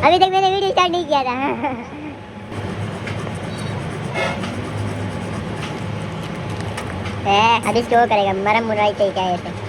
अभी तक मैंने वीडियो स्टार्ट नहीं किया था। अभी स्टोर करेगा, मरम मुराई चाहिए क्या ऐसे।